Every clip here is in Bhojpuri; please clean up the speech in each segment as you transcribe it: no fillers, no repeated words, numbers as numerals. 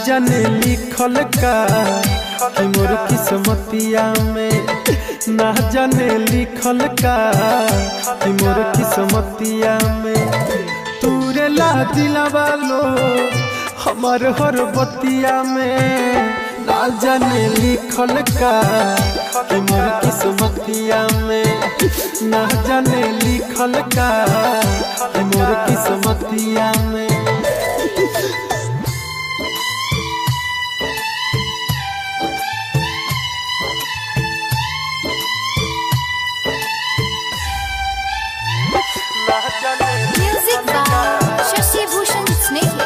जाने लिखल का कि मोर किस्मतिया में, ना जाने लिखल का कि मोर किस्मतिया में। तूरे ला दिलवा लो हमार हर बतिया में, ना जाने लिखल का कि मोर किस्मतिया में, ना जाने लिखल का कि मोर किस्मतिया में। Music by Shashi Bhushan Snehhi।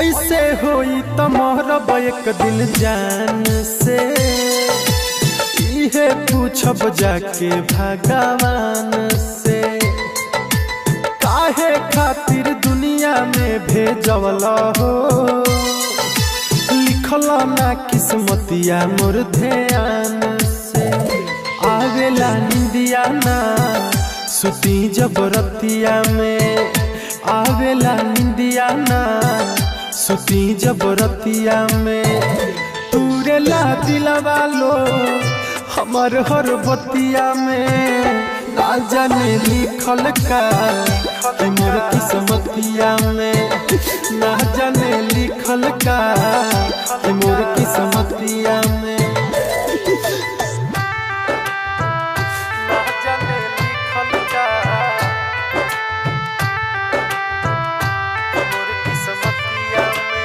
ऐसे होई त मोहरब एक दिन जान से, इहे पूछब जाके भगवान से। काहे खातिर दुनिया में भेजवला हो, लिखल ना किस्मतिया मोर ध्यान से। आवेला निंदिया ना सुती जबरतिया में, आवेला निंदिया ना सुती जबरतिया में। तूरे ला दिलवा लो हमार हर बतिया में, ना जाने लिखल का कि मोर किस्मतिया में, ना जाने लिखल का कि मोर किस्मतिया में। ना जाने लिखल का मोर किस्मतिया में।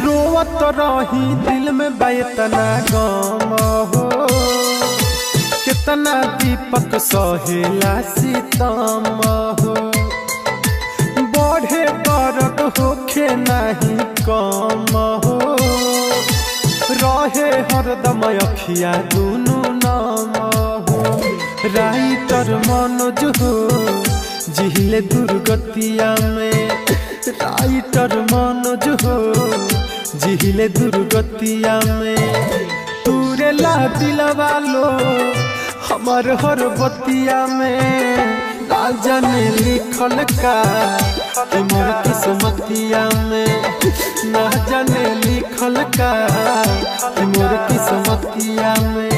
रोवत रही दिल में बैतना गम हो, कितना दीपक सहेला सितम हो। बढ़े दर्द होखे नहीं कम हो, रहे हरदम अखिया दुनू नाम हो। राइटर मनोज हो जिहिले दुर्गतिया में, राइटर मनोज हो जिहिले दुर्गतिया में। तूरे ला दिलवा लो हमार हर बतिया में, ना जाने लिखल का कि मोर किस्मतिया में, ना जाने लिखल का कि मोर किस्मतिया में।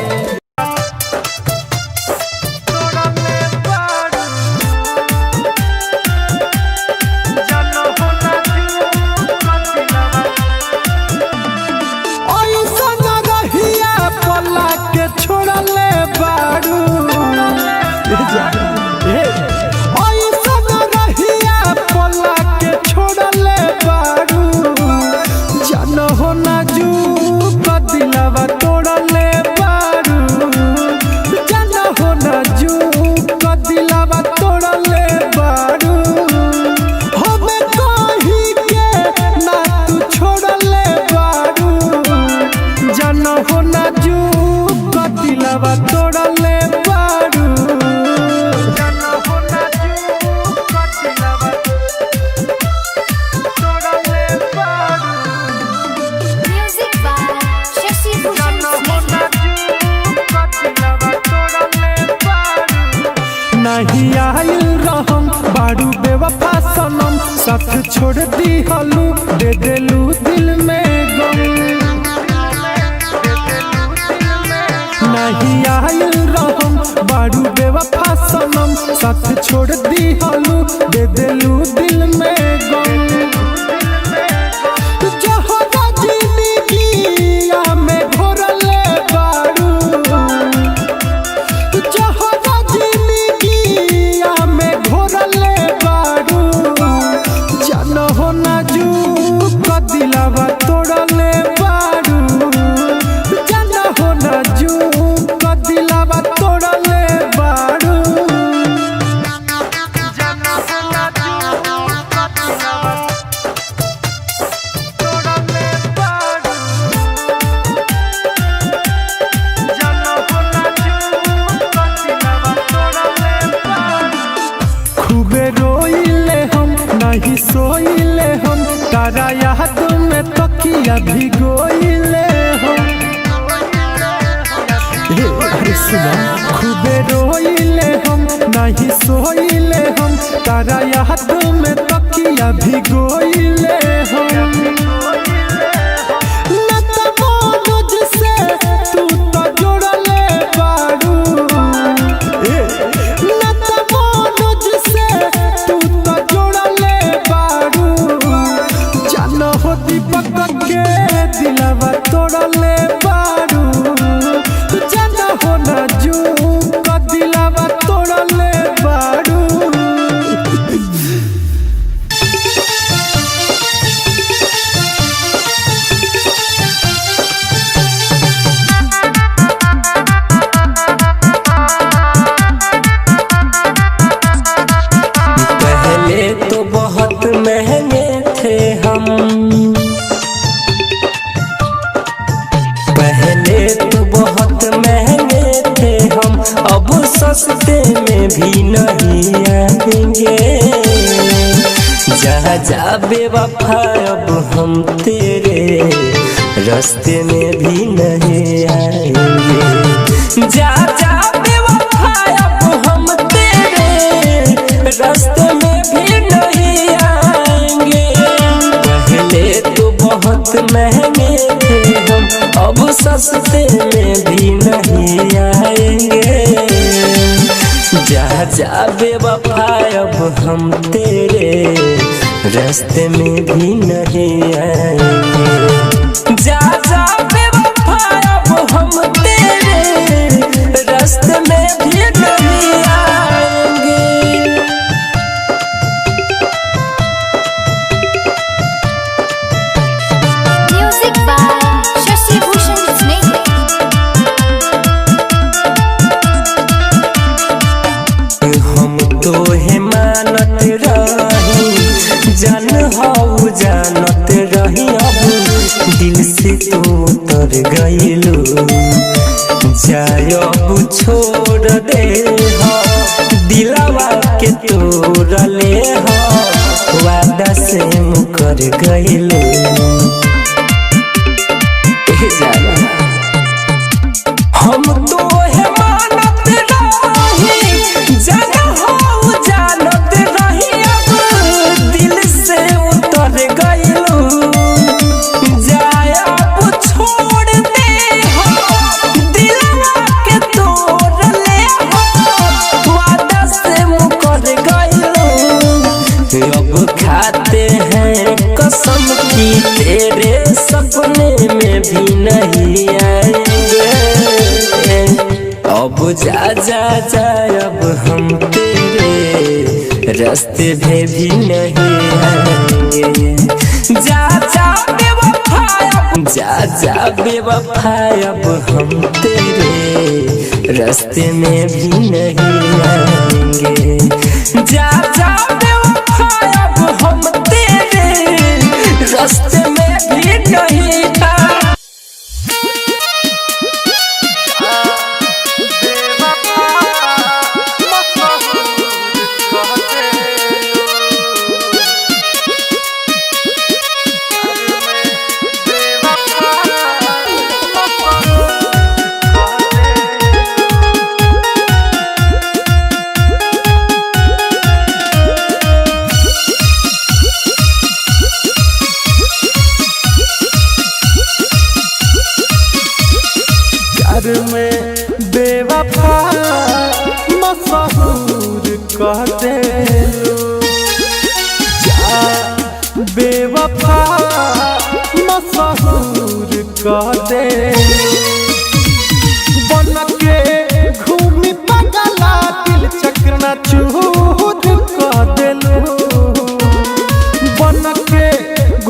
नहीं आइल रहम बारू बेवफा सनम, साथ छोड़ दी हलू दे देलू दिल में गम। नहीं आइल रहम बारू बेवफा सनम, साथ छोड़ दी हलू दे देलू दिल में गम। भिगोइले हम अरे सुना खूबे रोइले हम नहीं सोइले हम तारा याद में तकिया भिगोइले हम दिलवा तोड़ले बारू जाना हो ना जू का दिलवा तोड़ले बारू पहले तो बहुत महंगे थे हम, पहले तो बहुत महंगे थे हम, अब सस्ते में भी नहीं आएंगे। जहाँ जा बेवफा अब हम तेरे रास्ते में भी नहीं आएंगे। जा जा बेवफा अब हम तेरे रास्ते में भी नहीं आएंगे। पहले तो बहुत महंगे थे हम, अब सस्ते में भी नहीं आएंगे। जा जा बेवफा अब हम तेरे रास्ते में भी नहीं आएंगे। जा जा बेवफा अब हम तेरे रास्ते में भी नहीं आएंगे। Music by Shashi Bhushan Snehal. हम तो है मानत रही जान हो जानत रही, अब दिल से तो उतर गइलू। जाय अब छोड़ दे हो दिलवा के तोड़ ले हो, वादा से मुकर गइलू। हम तो है मानत रही जान हो जानत रही, अब दिल से उतर गइलू। जाय अब छोड़ दे हो दिलवा के तोड़ ले हो, वादा से मुकर गइलू। अब खाते हैं कसम की तेरे सपने में भी नहीं आएंगे। अब जा जा जा अब हम तेरे रास्ते में भी नहीं आएंगे। जा जा बेवफा अब जा जा बेवफा अब हम तेरे रास्ते में भी नहीं आएंगे। जा जा बेवफा अब हम तेरे रास्ते में भी नहीं आएंगे। में बेवफा मशहूर कह देलू। जा बेवफा मशहूर कह देलू। बन के घूमी पगला दिल चकना चूर कह देलू। बन के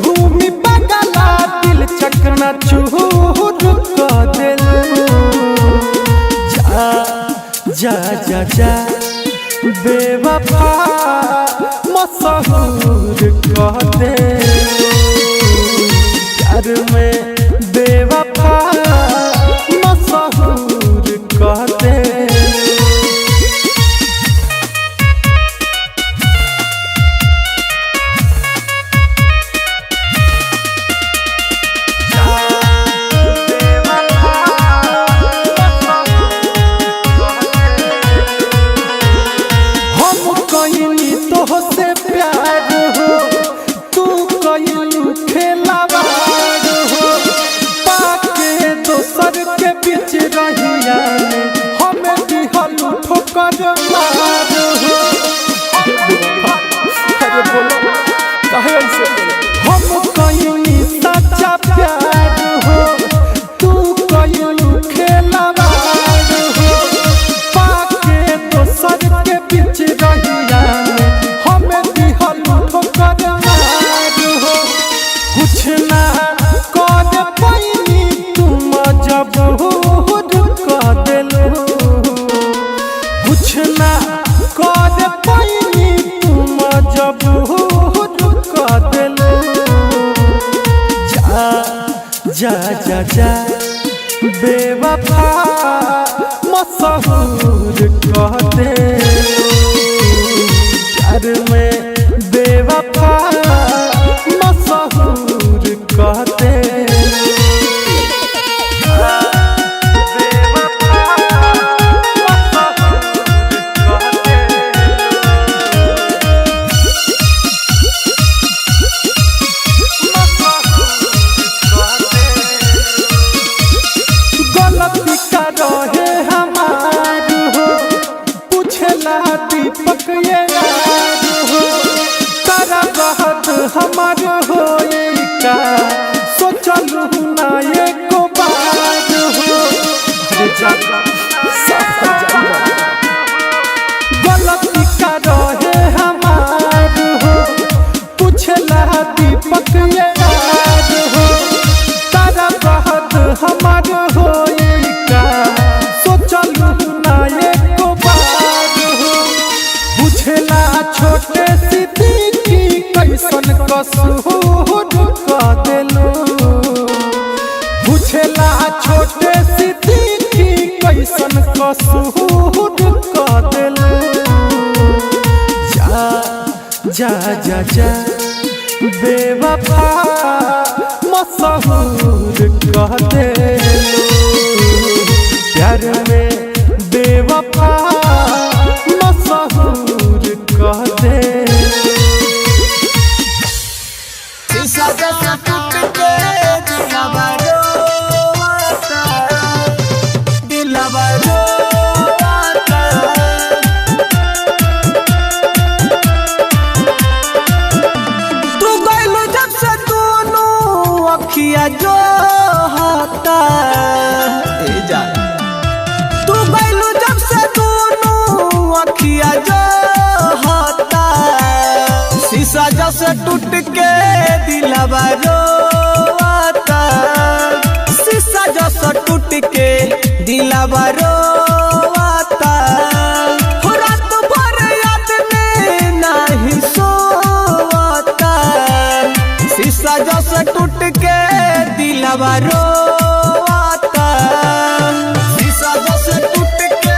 घूमी पगला दिल चकना चूर कह देलू। जा जा जा बेवफा मशहूर कह देलू। प्यार में बेवफा मशहूर कह देलू। बीच रहिया में हमें दिहलू ठोकर मार हो। अरे बोलो काहे ऐसे बोलो? हम कहीं सच्चा प्यार हो, तू कहीं खेलवार हो। पाके दोसर के बीच रहिया में हमें दिहलू ठोकर मार हो। कुछ ना कर पैनी तुम जब कह दिलो, कुछ ना कर पैनी तुम जब कह दिलो। जा जा जा बेवफा मशहूर कह दिलो। प्यार में बेवफा मशहूर कह दिलो। दीपक ये याद हो तारा बहुत हमार हो का सोचलू ना एको बात हो। गलती का रहे हमार हो पूछला दीपक ये याद हो तारा बहुत हमार हो का सोचलू ना एको बात हो। पूछला छोटे सिद्दीकी कैसन कसूर कह दिलो। पूछला छोटे सिद्दीकी कैसन कसूर कह दिलो। जा जा जा जा बेवफा मशहूर कह दिलो। प्यार में बेवफा मशहूर कह दिलो। जो होता तू गैलू जब से दोनों अखिया जो होता। शीशा जैसे टूट के दिलवा रोता। शीशा जैसे टूट के दिलवा रोता। रात भर याद में नहीं सोता। शीशा जैसे टूट के दिलवा रोता। शीशा जैसे टूट के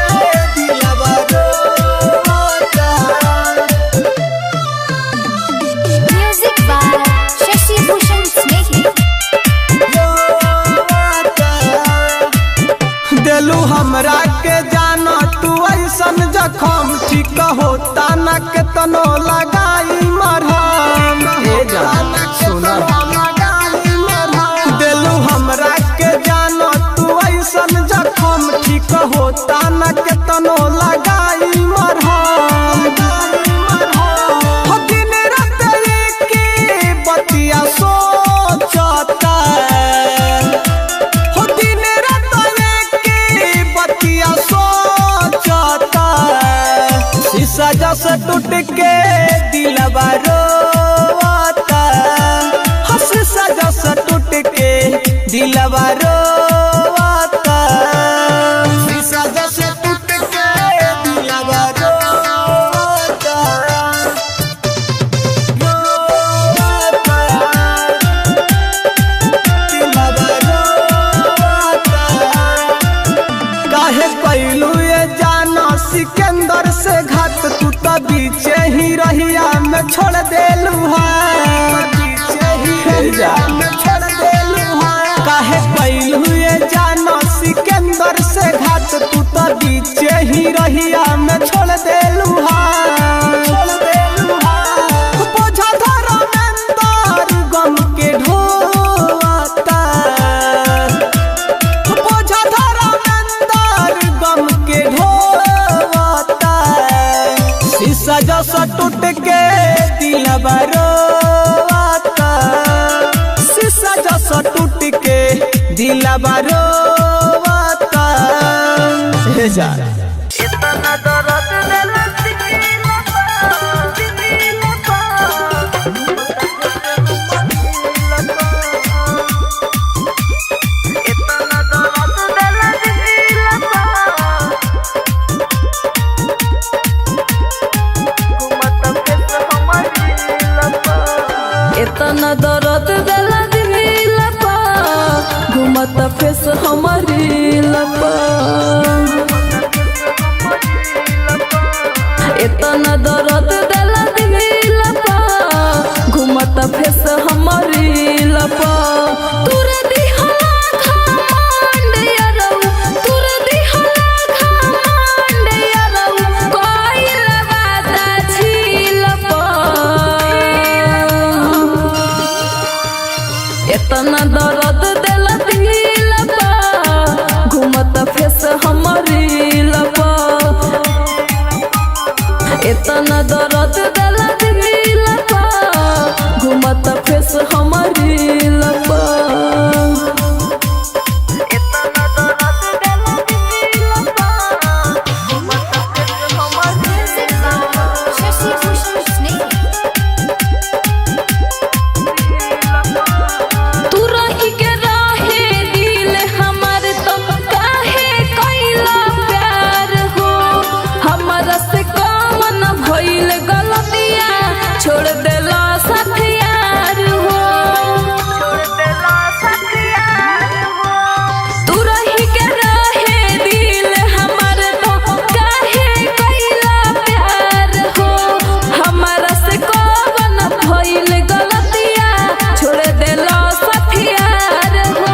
दिलवा रोता। Music by Shashi Bhushan Snehi. दिलू हमरा के जाना तू ऐसन जखम ठीक होता न के तनो लगाई मरहम। सुना दिलू हमरा के जाना तू ऐसन जखम ठीक होता न के तनो लगाई मरहम। दिन रात की बतिया सोचता। दिन रात की बतिया सोचता। शीशा जैसे टूट के दिलवा रोता। शीशा जैसे टूट के दिलवा रोता। शीशा जैसे टूट के दिलवा रोता। दिलवा रोता। काहे कैलू ये जाना सिकंदर से घात तू तो बीचे ही रहिया में छोड़ देलू है। काहे कैलू ये जाना सिकंदर से घात तू तो बीचे ही रहिया में छोड़ देलू बोझा धरा अंदर गम के ढोता। बोझा धरा रोता शीशा जैसा टूट के दिलवा रोता जा इतना दर्द देला इतना दर्द देला दिल पा घूमत फेस हमारी लपा इतना दर्द देला दिल पा घूमत फेस हमारी लपा तुर दिहला खमंड यारो तुर दिहला खमंड यारो कोइल बाता झील पा इतना दर्द देला दिल पा घूमत फेस हमारी लपा इतना दर्द देला दिल पा घूमत फेस हमारी लपा Music by Shashi Bhushan Snake. तू रही के राहे दिल हमार तो काहे कैला प्यार हो हमारा से कौन भइल गलतिया छोड़ देला साथ यार हो तू रही के राहे दिल हमार तो काहे कैला प्यार हो हमारा से कौन भइल गलतिया छोड़ देला साथ यार हो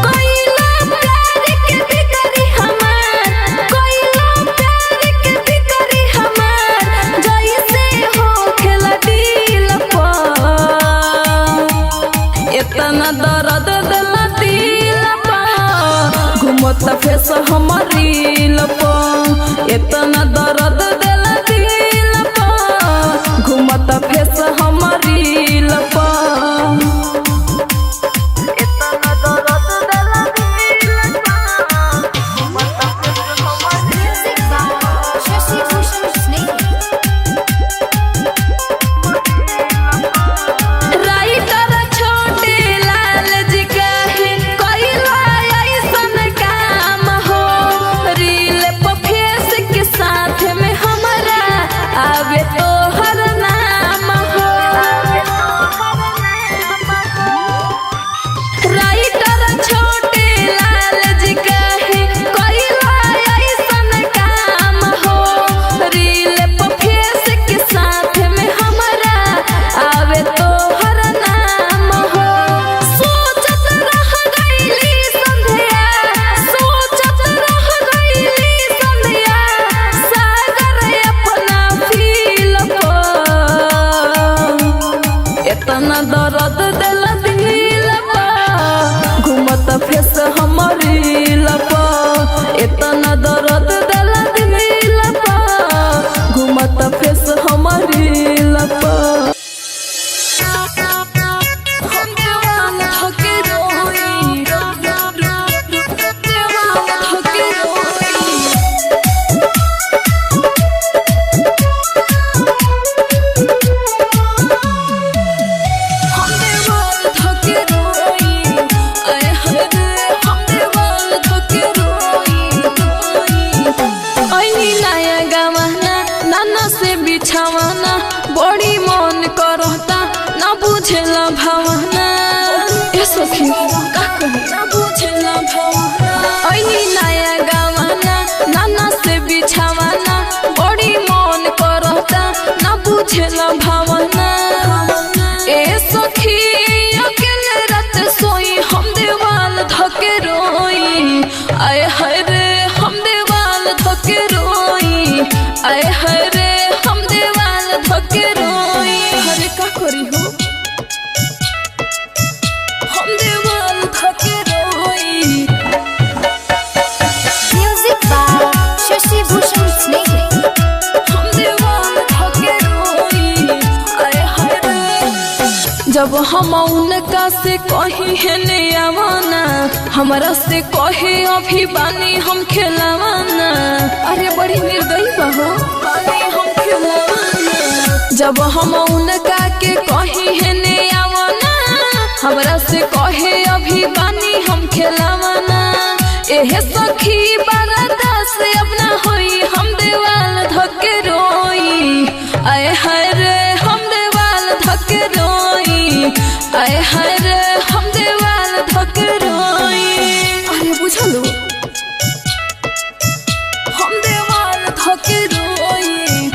कैला प्यार के बिकरी हमार कैला प्यार के बिकरी हमार जैसे हो खेला दिल पा इतना दर्द देला दिल पा घूमत फेस हमारी लपा इतना दर्द देला दिल पा घूमत फेस हमारी लपा Music by Shashi Bhushan Snake. Writer छोटे लाल जी कहे कैला ऐसन काम हो रील पे फेस के साथ में हमारा आवे तो हर नाम हो राइटर छोटे लाल जी कहे कैला ऐसन काम हो रील पे फेस के साथ में हमारा आवे तो हर नाम हो सोचत रह गईली संध्या सोचत रह गईली संध्या सागर अपना फील पा इतना दर्द देला दिल पा घूमत फेस हमारी लपा इतना दर्द देला दिल पा घूमत फेस हमारी लपा हम देवान थके रोई देवान थके रोई हम देवाल थके रोई आए हाय रे हम देवाल थके रोई ऐनी नया गवाना नाना से बिछावाना बड़ी मन करता ना बुझेला भावना ए सखी का कहे ना बुझेला भावना ऐनी नया गवाना नाना से बिछावाना बड़ी मन करता ना बुझेला भावना ए सखी अकेले रात सोई हम देवाल धके रोई आए हाय रे हम देवाल धके रोई आए हाय रे हम देवाल धके रोई हरे का करी हो हम देवाल धके रोई Music by Shashi Bhushan Snake. हम देवाल धके रोई आए हाय जब हम उनका से कही है ने आवाना, हमारा से कहे अभी बानी हम खेलावाना। अरे बड़ी निर्दयी बहो, बानी हम खेलावाना। जब हम उनका के कही है ने आवाना, हमारा से कहे अभी बानी हम खेलावाना। एहे सखी बरदा से अपना होई, हम देवाल धके रोई। आए हाय रे हम देवाल धके रोई, आए हाय रे हम देवाल धके रोई। अरे बुझलू, हम देवाल धके रोई।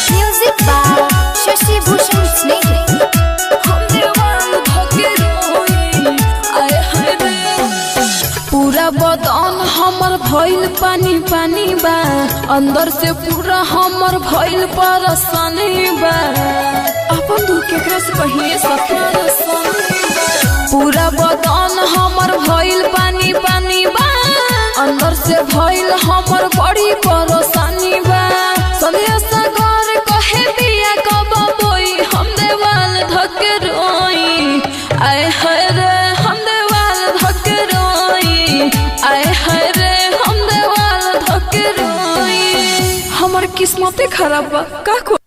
Music by Shashi Bhushan Snake. हम देवाल धके रोई, आए हाय रे। पूरा बदन हमर भइल पानी पानी बा, अंदर से पूरा हमर भइल परेशानी बा। अपन दुख केकरा से कहिए सखी, पूरा बदन हमर भइल पानी पानी बा, अंदर से भइल हमर बड़ी परेशानी बा। संध्या सागर कहे बिया कब बोई, हम देवाल धके रोई। आए हाय रे हम देवाल धके रोई, आए हाय रे हम देवाल धके रोई। हमर किस्मते खराब बा का को।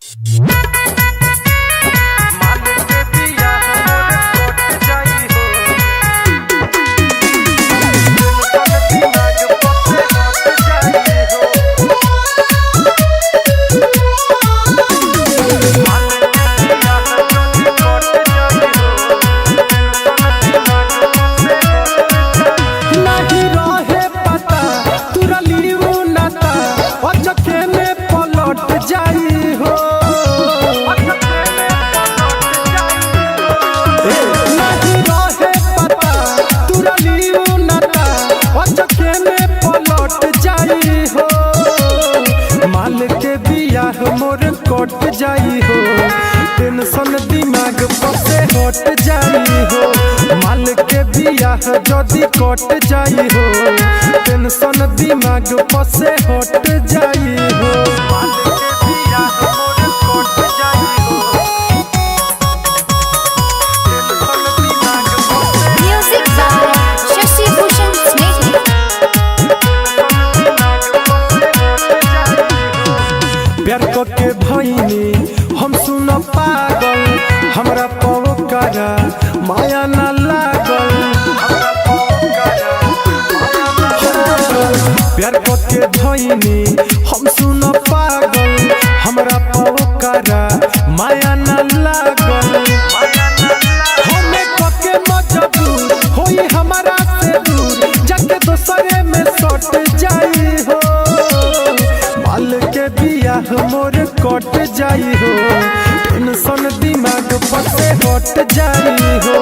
कट जाई हो, टेंशन दिमाग पर से हट जाई हो। माल के बियाह जदी कट जाई हो, टेंशन दिमाग पर से हट जाई हो। माल के बियाह मोर कट जाई हो, टेंशन दिमाग पर से। Music by Shashi Bhushan Snake. प्यार के भईनी हम सुन पागल, हमरा पवकरा माया न लागल। प्यार के भईनी हम सुन पागल, हमरा पवकरा माया न लागल। हमें कके मजबूर होई हमारा से दूर, जाके दोसरे में सट जाई हो। माल के बियाह मोर कट जाई हो, टेंशन दिमाग पर से हट जाई हो।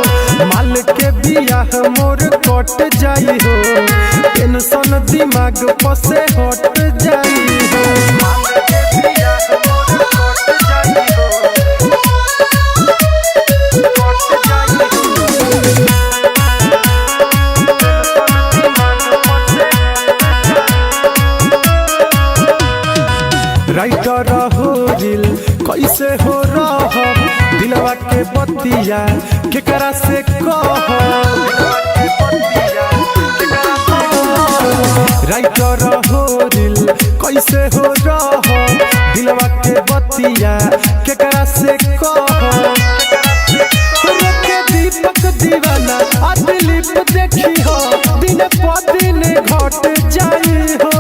माल के बियाह मोर कट जाई हो, टेंशन दिमाग पर से हट जाई हो। माल के बियाह मोर कट जाई हो, कट जाई हो। राइटर हो दिल कैसे हो रह, दिलवा के बतिया केकरा से कह। राइटर हो दिल कैसे हो रह, दिलवा के बतिया केकरा से कह। दीपक दीवाना आ दिलीप देखी हो, दिन प दिन घट जाई हो।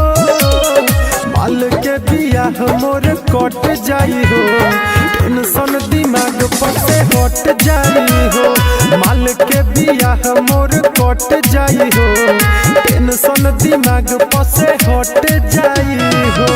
माल के बियाह मोर कट जाई हो, टेंशन दिमाग पर से हट जाई हो। माल के बियाह मोर कट जाई हो, टेंशन दिमाग पर से हट जाई हो।